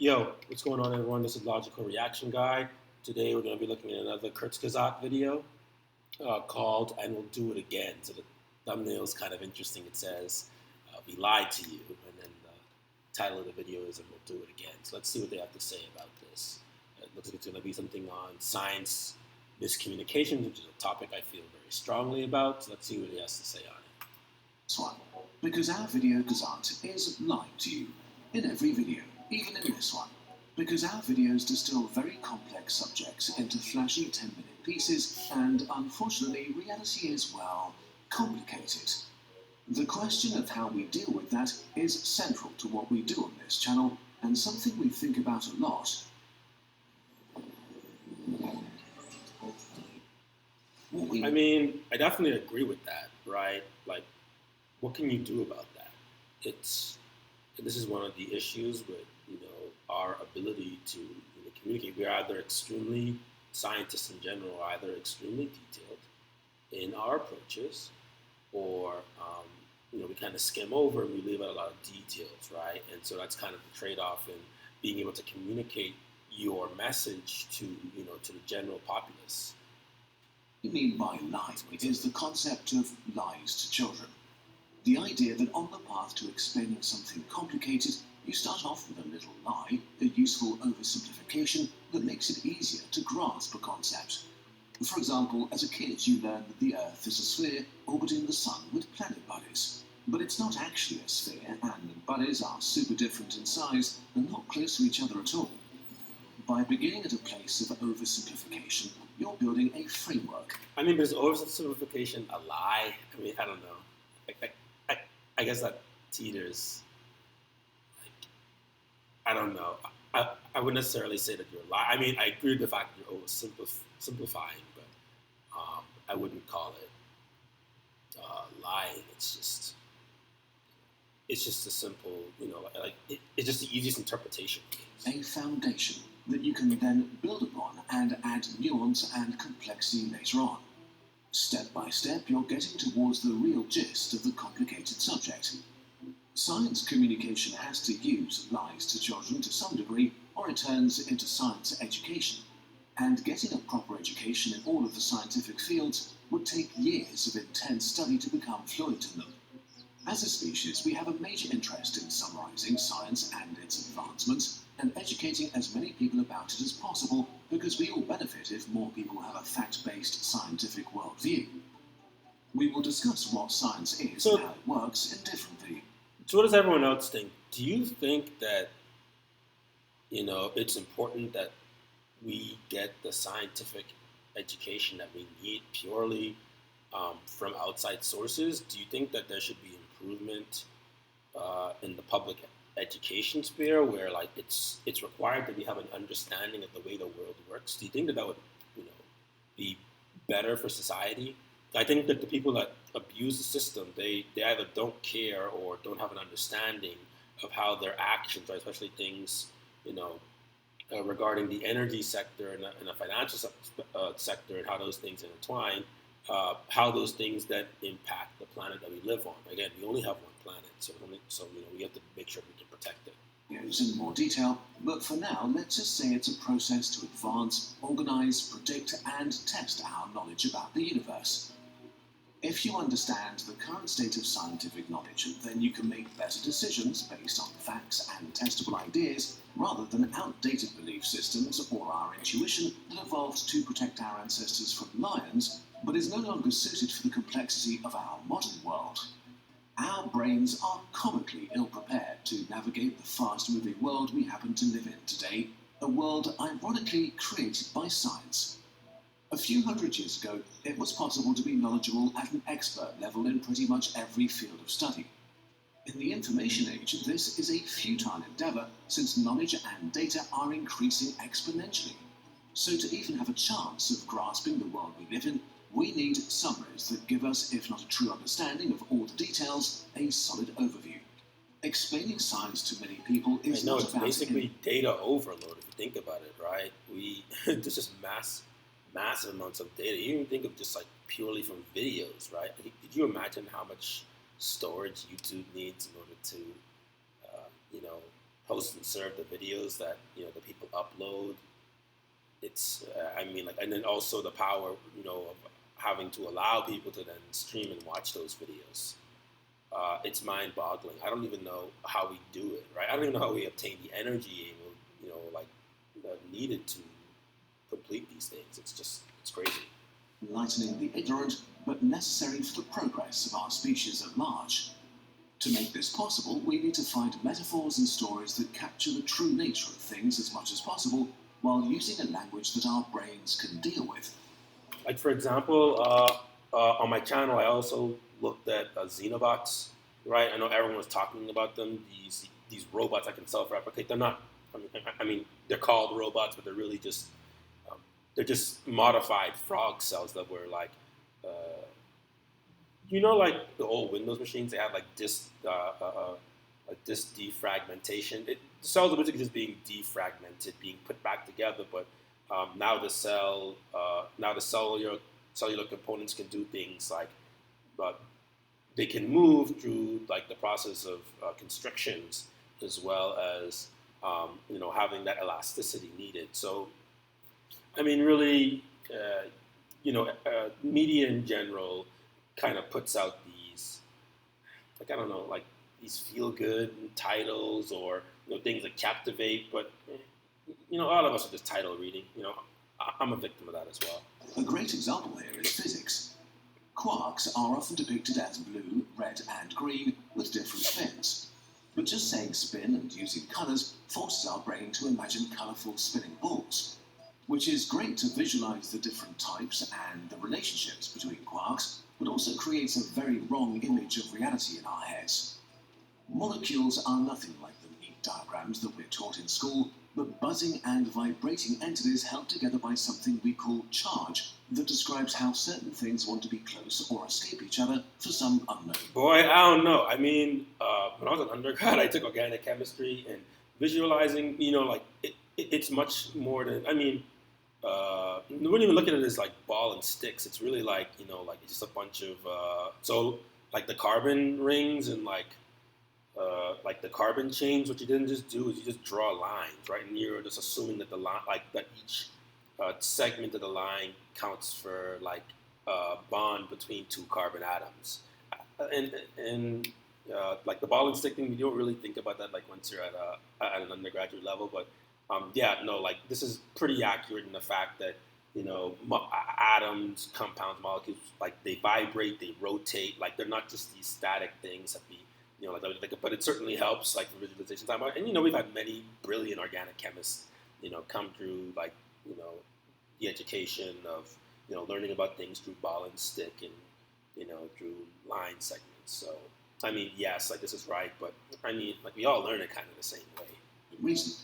Yo, what's going on, everyone? This is Logical Reaction Guy. Today we're going to be looking at another Kurzgesagt video called "And We'll Do It Again." So the thumbnail is kind of interesting. It says, "We lied to you," and then the title of the video is "And We'll Do It Again." So let's see what they have to say about this. It looks like it's going to be something on science miscommunication, which is a topic I feel very strongly about. So let's see what he has to say on it. This one, because our video Gazant is lying to you in every video, even in this one, because our videos distill very complex subjects into flashy 10-minute pieces, and unfortunately reality is, well, complicated. The question of how we deal with that is central to what we do on this channel, and something we think about a lot. I definitely agree with that, right? Like, what can you do about that? This is one of the issues with our ability to communicate. We're either extremely scientists in general are either extremely detailed in our approaches, or we kind of skim over and we leave out a lot of details, right? And so that's kind of the trade-off in being able to communicate your message to to the general populace. You mean by lies is the concept of lies to children. The idea that on the path to explaining something complicated, you start off with a little lie, a useful oversimplification that makes it easier to grasp a concept. For example, as a kid you learn that the Earth is a sphere orbiting the Sun with planet bodies. But it's not actually a sphere, and the bodies are super different in size and not close to each other at all. By beginning at a place of oversimplification, you're building a framework. But is oversimplification a lie? I don't know. I guess that teeters. I don't know. I wouldn't necessarily say that you're lying. I agree with the fact that you're oversimplifying, but I wouldn't call it lying. It's just a simple, it's just the easiest interpretation. A foundation that you can then build upon and add nuance and complexity later on. Step by step, you're getting towards the real gist of the complicated subject. Science communication has to use lies to children to some degree, or it turns into science education. And getting a proper education in all of the scientific fields would take years of intense study to become fluent in them. As a species, we have a major interest in summarizing science and its advancements, and educating as many people about it as possible, because we all benefit if more people have a fact-based scientific worldview. We will discuss what science is and how it works indifferently. So what does everyone else think? Do you think that, it's important that we get the scientific education that we need purely from outside sources? Do you think that there should be improvement in the public education sphere, where it's required that we have an understanding of the way the world works? Do you think that would be better for society? I think that the people that abuse the system, they either don't care or don't have an understanding of how their actions, right, especially things regarding the energy sector and the financial sector, and how those things intertwine, how those things then impact the planet that we live on. Again, we only have one planet, so we have to make sure we can protect it. Goes in more detail, but for now, let's just say it's a process to advance, organize, predict, and test our knowledge about the universe. If you understand the current state of scientific knowledge, then you can make better decisions based on facts and testable ideas, rather than outdated belief systems or our intuition that evolved to protect our ancestors from lions, but is no longer suited for the complexity of our modern world. Our brains are comically ill-prepared to navigate the fast-moving world we happen to live in today, a world ironically created by science. A few hundred years ago, it was possible to be knowledgeable at an expert level in pretty much every field of study. In the information age, this is a futile endeavor, since knowledge and data are increasing exponentially. So to even have a chance of grasping the world we live in, we need summaries that give us, if not a true understanding of all the details, a solid overview. Explaining science to many people is not about... It's basically data overload, if you think about it, right? This is massive amounts of data. You even think of just purely from videos, right? Did you imagine how much storage YouTube needs in order to, host and serve the videos that the people upload. It's I mean, like, and then also the power of having to allow people to then stream and watch those videos. It's mind-boggling. I don't even know how we do it, right? I don't even know how we obtain the energy able, needed to complete these things. It's crazy. Enlightening the ignorant, but necessary for the progress of our species at large. To make this possible, we need to find metaphors and stories that capture the true nature of things as much as possible, while using a language that our brains can deal with. Like, for example, on my channel, I also looked at Xenobots, right? I know everyone was talking about them. These robots that can self-replicate. They're not. I mean, they're called robots, but they're just modified frog cells that were like, like the old Windows machines. They had like disk defragmentation. The cells are basically just being defragmented, being put back together. But now the cellular components can do things like, they can move through like the process of constrictions, as well as having that elasticity needed. So, I mean, really, media in general kind of puts out these, like, I don't know, like these feel-good titles, or things that captivate. But a lot of us are just title reading. I'm a victim of that as well. A great example here is physics. Quarks are often depicted as blue, red, and green with different spins. But just saying spin and using colours forces our brain to imagine colourful spinning balls, which is great to visualise the different types and the relationships between quarks, but also creates a very wrong image of reality in our heads. Molecules are nothing like the neat diagrams that we're taught in school, but buzzing and vibrating entities held together by something we call charge, that describes how certain things want to be close or escape each other for some unknown. Boy, I don't know. I mean, when I was an undergrad, I took organic chemistry, and visualizing, it's much more than, I mean, we wouldn't even look at it as like ball and sticks. It's really like, like just a bunch of, so like the carbon rings and like the carbon chains, what you didn't just do is you just draw lines, right? And you're just assuming that the line, like that each segment of the line counts for like a bond between two carbon atoms. And like the ball and stick thing, you don't really think about that like once you're at an undergraduate level. But like this is pretty accurate in the fact that atoms, compounds, molecules, like they vibrate, they rotate, like they're not just these static things that we but it certainly helps like for visualization time. And we've had many brilliant organic chemists come through like the education of learning about things through ball and stick and through line segments. So I mean, yes, like this is right, but I mean, like we all learn it kind of the same way. Reason.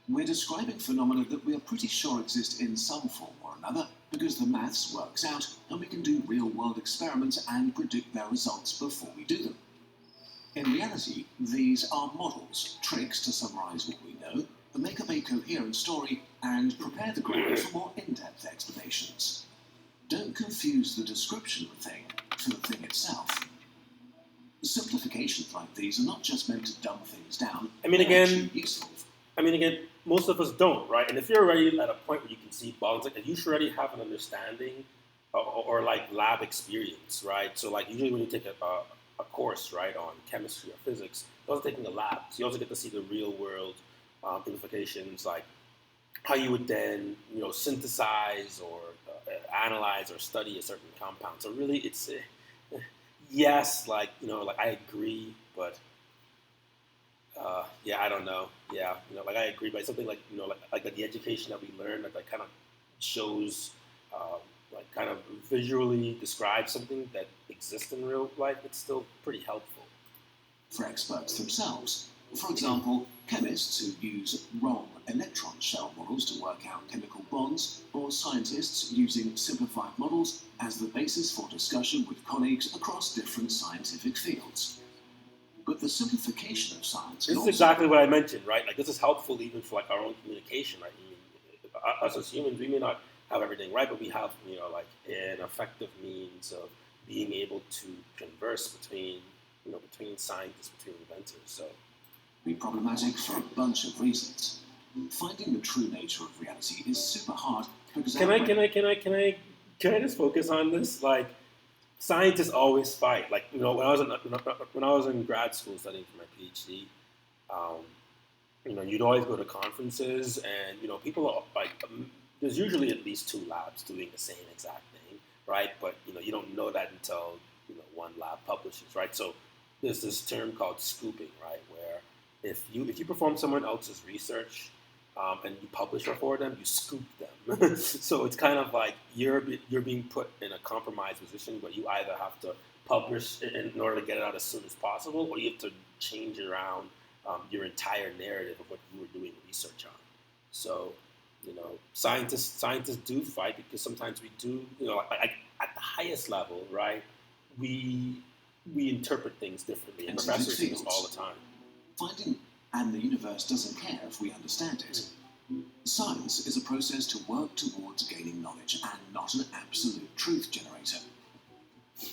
We're describing phenomena that we are pretty sure exist in some form or another, because the maths works out and we can do real-world experiments and predict their results before we do them. In reality, these are models, tricks to summarise what we know, make up a coherent story, and prepare the ground for more in-depth explanations. Don't confuse the description of a thing for the thing itself. Simplifications like these are not just meant to dumb things down. I mean, again, useful. Most of us don't, right? And if you're already at a point where you can see balls, like you should already have an understanding or like lab experience, right? So like usually when you take a course, right, on chemistry or physics, you're also taking a lab. So you also get to see the real world implications, like how you would then, synthesize or analyze or study a certain compound. So really, it's yes, like like I agree, but I don't know. Yeah, like I agree, but something like like the education that we learn that kind of shows. Like kind of visually describe something that exists in real life, it's still pretty helpful. For experts themselves. For example, chemists who use wrong electron shell models to work out chemical bonds, or scientists using simplified models as the basis for discussion with colleagues across different scientific fields. But the simplification of science... This is exactly what I mentioned, right? Like this is helpful even for like our own communication, right? I mean, us as humans, we may not have everything right, but we have, like an effective means of being able to converse between scientists, between inventors. So be problematic for a bunch of reasons. Finding the true nature of reality is super hard because Can I just focus on this? Like, scientists always fight. Like, when I was in grad school studying for my PhD, um, you'd always go to conferences, and people are like, there's usually at least two labs doing the same exact thing, right? But you don't know that until one lab publishes, right? So there's this term called scooping, right, where if you perform someone else's research and you publish it for them, you scoop them. So it's kind of like you're being put in a compromised position where you either have to publish in order to get it out as soon as possible, or you have to change around your entire narrative of what you were doing research on. So, scientists do fight because sometimes we do, like at the highest level, right? We interpret things differently, and professors do this all the time. Finding and the universe doesn't care if we understand it. Science is a process to work towards gaining knowledge and not an absolute truth generator.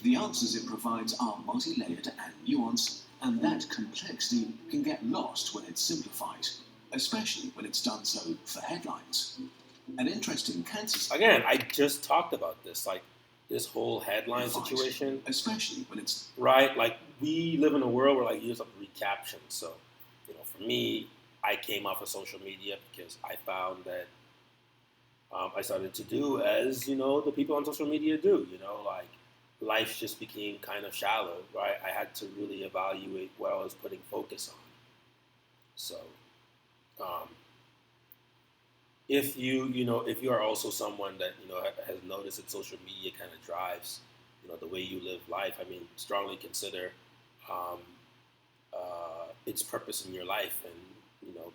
The answers it provides are multi-layered and nuanced, and that complexity can get lost when it's simplified, especially when it's done so for headlines. An interesting cancer... Again, I just talked about this, like this whole headline situation. Especially when it's... Right, like we live in a world where like you just have to read captions. So, for me, I came off of social media because I found that I started to do as, the people on social media do, like life just became kind of shallow, right? I had to really evaluate what I was putting focus on. So, if you are also someone that, has noticed that social media kind of drives, the way you live life, I mean, strongly consider its purpose in your life and,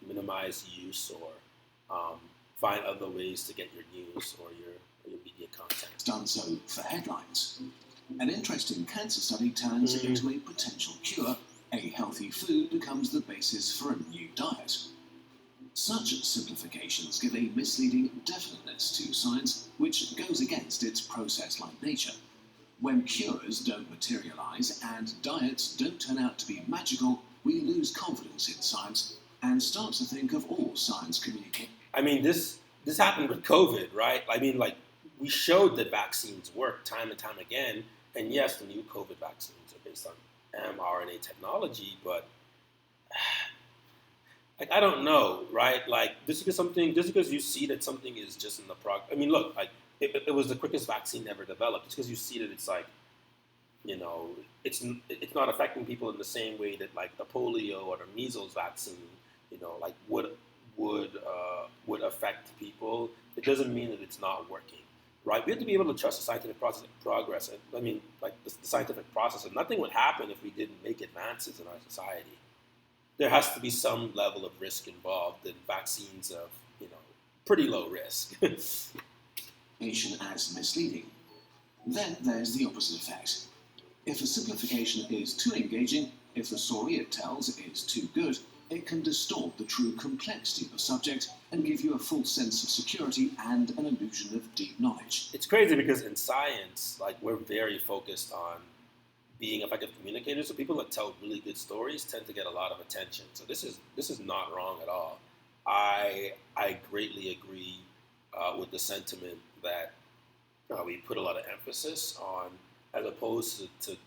minimize use or find other ways to get your news or your media content. It's done so for headlines. An interesting cancer study turns into a potential cure. A healthy food becomes the basis for a new diet. Such simplifications give a misleading definiteness to science, which goes against its process-like nature. When cures don't materialize and diets don't turn out to be magical, we lose confidence in science and start to think of all science communication. I mean, this happened with COVID, right? I mean, like, we showed that vaccines work time and time again, and yes, the new COVID vaccines are based on mRNA technology, but like, I don't know, right? Like, just because you see that something is just in the I mean, look, like, it was the quickest vaccine ever developed. Just because you see that it's like, it's not affecting people in the same way that like the polio or the measles vaccine, like would affect people. It doesn't mean that it's not working, right? We have to be able to trust the scientific progress. I mean, like the scientific process, and nothing would happen if we didn't make advances in our society. There has to be some level of risk involved in vaccines of, pretty low risk. As misleading. Then there's the opposite effect. If a simplification is too engaging, if the story it tells is too good, it can distort the true complexity of the subject and give you a false sense of security and an illusion of deep knowledge. It's crazy because in science, like, we're very focused on being effective communicators, so people that tell really good stories tend to get a lot of attention. So this is not wrong at all. I greatly agree with the sentiment that we put a lot of emphasis on, as opposed to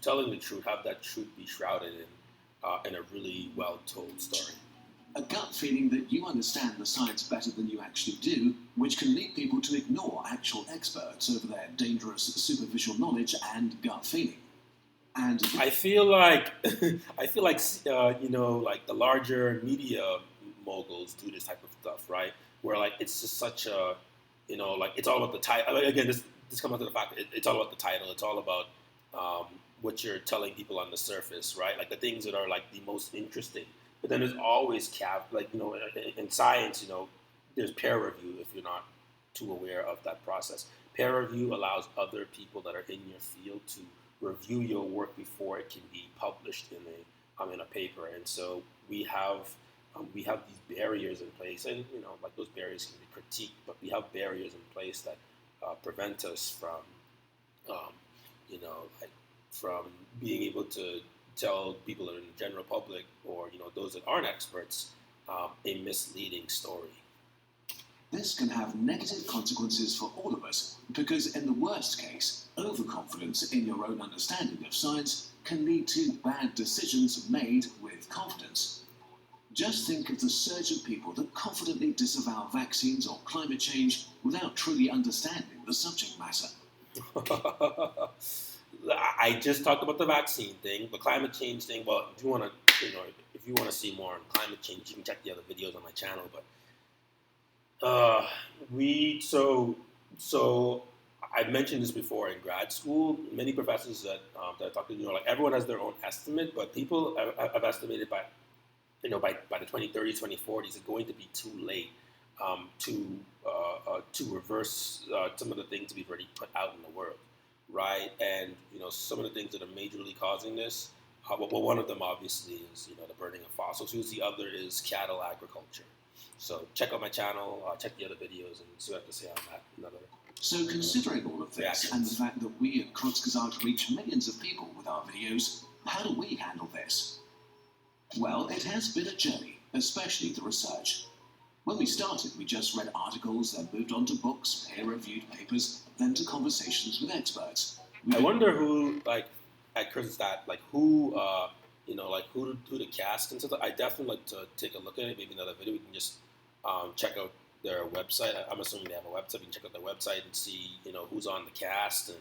telling the truth, have that truth be shrouded in a really well told story. A gut feeling that you understand the science better than you actually do, which can lead people to ignore actual experts over their dangerous superficial knowledge and gut feeling. And I feel like like the larger media moguls do this type of stuff, right? Where like it's just such a like it's all about the title. Again, this comes down to the fact that it's all about the title. It's all about what you're telling people on the surface, right? Like the things that are like the most interesting. But then there's always in science, there's peer review if you're not too aware of that process. Peer review allows other people that are in your field to review your work before it can be published in a paper. And so we have these barriers in place, and like those barriers can be critiqued, but we have barriers in place that prevent us from from being able to tell people in the general public or those that aren't experts a misleading story. This can have negative consequences for all of us because, in the worst case, overconfidence in your own understanding of science can lead to bad decisions made with confidence. Just think of the surge of people that confidently disavow vaccines or climate change without truly understanding the subject matter. I just talked about the vaccine thing, the climate change thing. Well, if you want to, if you want to see more on climate change, you can check the other videos on my channel. But so I've mentioned this before in grad school. Many professors that I talked to, like everyone has their own estimate, but people have estimated by the 2030s, 2040s, it's going to be too late to reverse some of the things we've already put out in the world, right? And some of the things that are majorly causing this. Well, one of them obviously is the burning of fossil fuels. The other is cattle agriculture. So check out my channel, check the other videos, and see what I have to say on that. So considering all of this and the fact that we at Kurzgesagt reach millions of people with our videos, how do we handle this? Well, it has been a journey, especially the research. When we started, we just read articles, then moved on to books, peer-reviewed papers, then to conversations with experts. I wonder who, at Kurzgesagt, who the cast and stuff. I definitely like to take a look at it. Maybe another video. We can just check out their website. I'm assuming they have a website. We can check out their website and see, who's on the cast and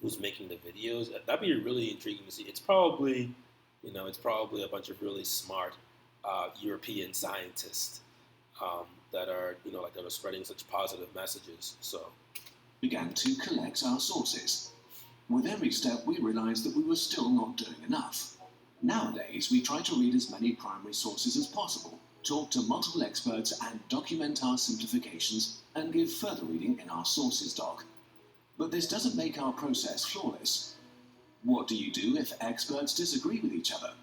who's making the videos. That'd be really intriguing to see. It's probably a bunch of really smart European scientists that are, that are spreading such positive messages. So, began to collect our sources. With every step, we realized that we were still not doing enough. Nowadays, we try to read as many primary sources as possible, talk to multiple experts, and document our simplifications and give further reading in our sources doc. But this doesn't make our process flawless. What do you do if experts disagree with each other?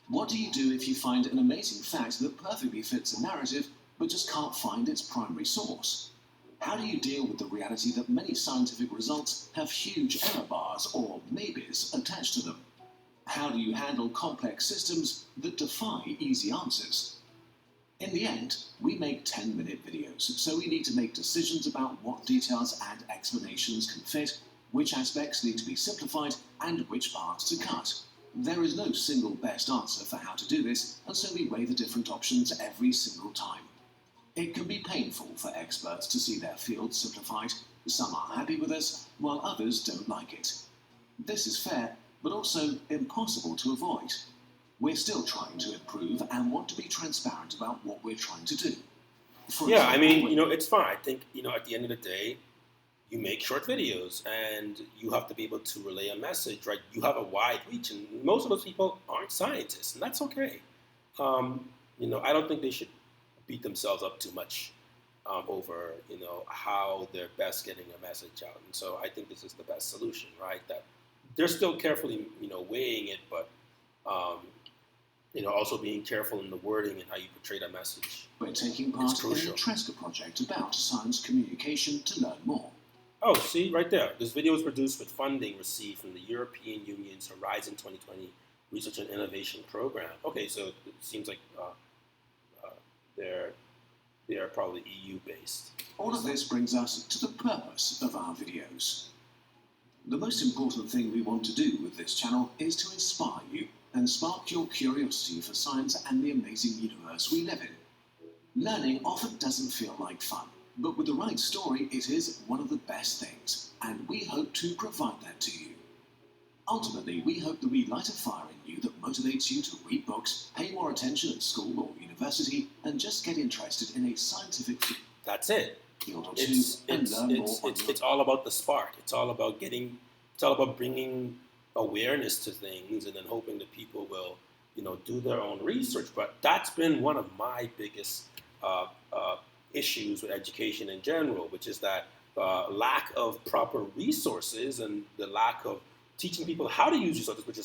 What do you do if you find an amazing fact that perfectly fits a narrative but just can't find its primary source? How do you deal with the reality that many scientific results have huge error bars or maybes attached to them? How do you handle complex systems that defy easy answers? In the end, we make 10-minute videos, so we need to make decisions about what details and explanations can fit, which aspects need to be simplified, and which parts to cut. There is no single best answer for how to do this, and so we weigh the different options every single time. It can be painful for experts to see their field simplified. Some are happy with us, while others don't like it. This is fair, but also impossible to avoid. We're still trying to improve and want to be transparent about what we're trying to do. It's fine. I think, at the end of the day, you make short videos and you have to be able to relay a message, right? You have a wide reach, and most of those people aren't scientists, and that's okay. I don't think they should beat themselves up too much over, how they're best getting a message out. And so I think this is the best solution, right? That they're still carefully, weighing it, but, also being careful in the wording and how you portray that message. We're taking part in the Tresca project about science communication to learn more. Oh, see, right there. This video was produced with funding received from the European Union's Horizon 2020 Research and Innovation Program. Okay, so it seems like they are probably EU-based. All of this brings us to the purpose of our videos. The most important thing we want to do with this channel is to inspire you and spark your curiosity for science and the amazing universe we live in. Learning often doesn't feel like fun, but with the right story, it is one of the best things, and we hope to provide that to you. Ultimately, we hope that we light a fire in you that motivates you to read books, pay more attention at school or university, and just get interested in a scientific field. That's it. Field or two, and learn more. It's all about the spark. It's all about bringing awareness to things, and then hoping that people will, do their own research. But that's been one of my biggest issues with education in general, which is that lack of proper resources and the lack of teaching people how to use resources, which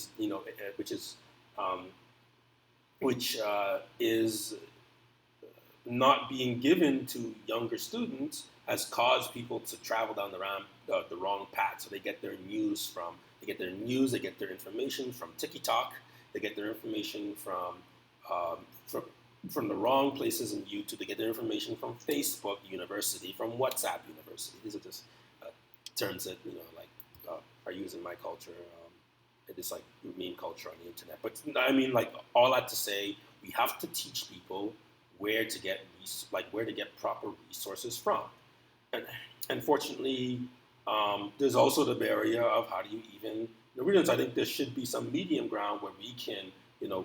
is not being given to younger students, has caused people to travel down the wrong path. So they get their news, they get their information from TikTok, They get their information um, from from the wrong places in YouTube. They get their information from Facebook University, from WhatsApp University. These are just terms that are used in my culture. It is like meme culture on the internet. But I mean, like all that to say, we have to teach people where to get proper resources from. And unfortunately, there's also the barrier of how do you even the reasons. I think there should be some medium ground where we can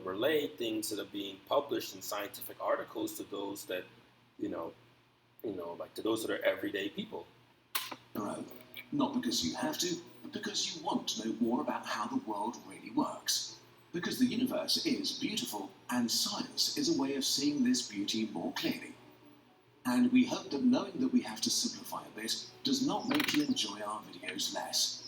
relay things that are being published in scientific articles to those that to those that are everyday people. Not because you have to, but because you want to know more about how the world really works. Because the universe is beautiful, and science is a way of seeing this beauty more clearly. And we hope that knowing that we have to simplify a bit does not make you enjoy our videos less.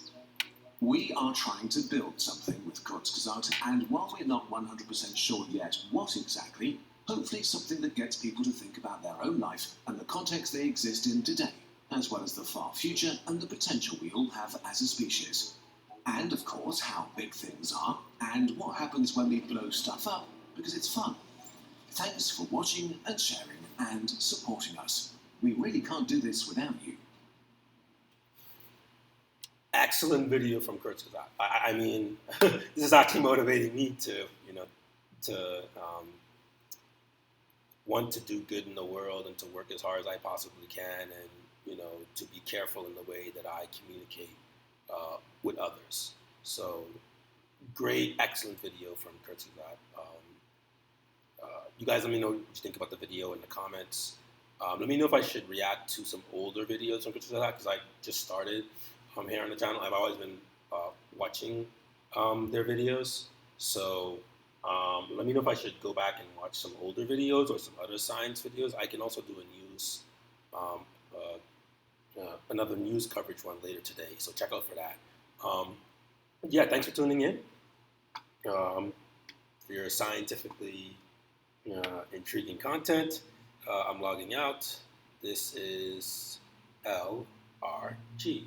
We are trying to build something with Kurzgesagt, and while we're not 100% sure yet what exactly, hopefully something that gets people to think about their own life and the context they exist in today, as well as the far future and the potential we all have as a species. And of course, how big things are, and what happens when we blow stuff up, because it's fun. Thanks for watching and sharing and supporting us. We really can't do this without you. Excellent video from Kurzgesagt. I mean, this is actually motivating me to want to do good in the world and to work as hard as I possibly can, and to be careful in the way that I communicate with others. So, great, excellent video from Kurzgesagt. You guys let me know what you think about the video in the comments. Let me know if I should react to some older videos from Kurzgesagt, because I just started here on the channel. I've always been watching their videos. So let me know if I should go back and watch some older videos or some other science videos. I can also do another news coverage one later today, so check out for that. Yeah, thanks for tuning in. For your scientifically intriguing content. I'm logging out. This is LRG.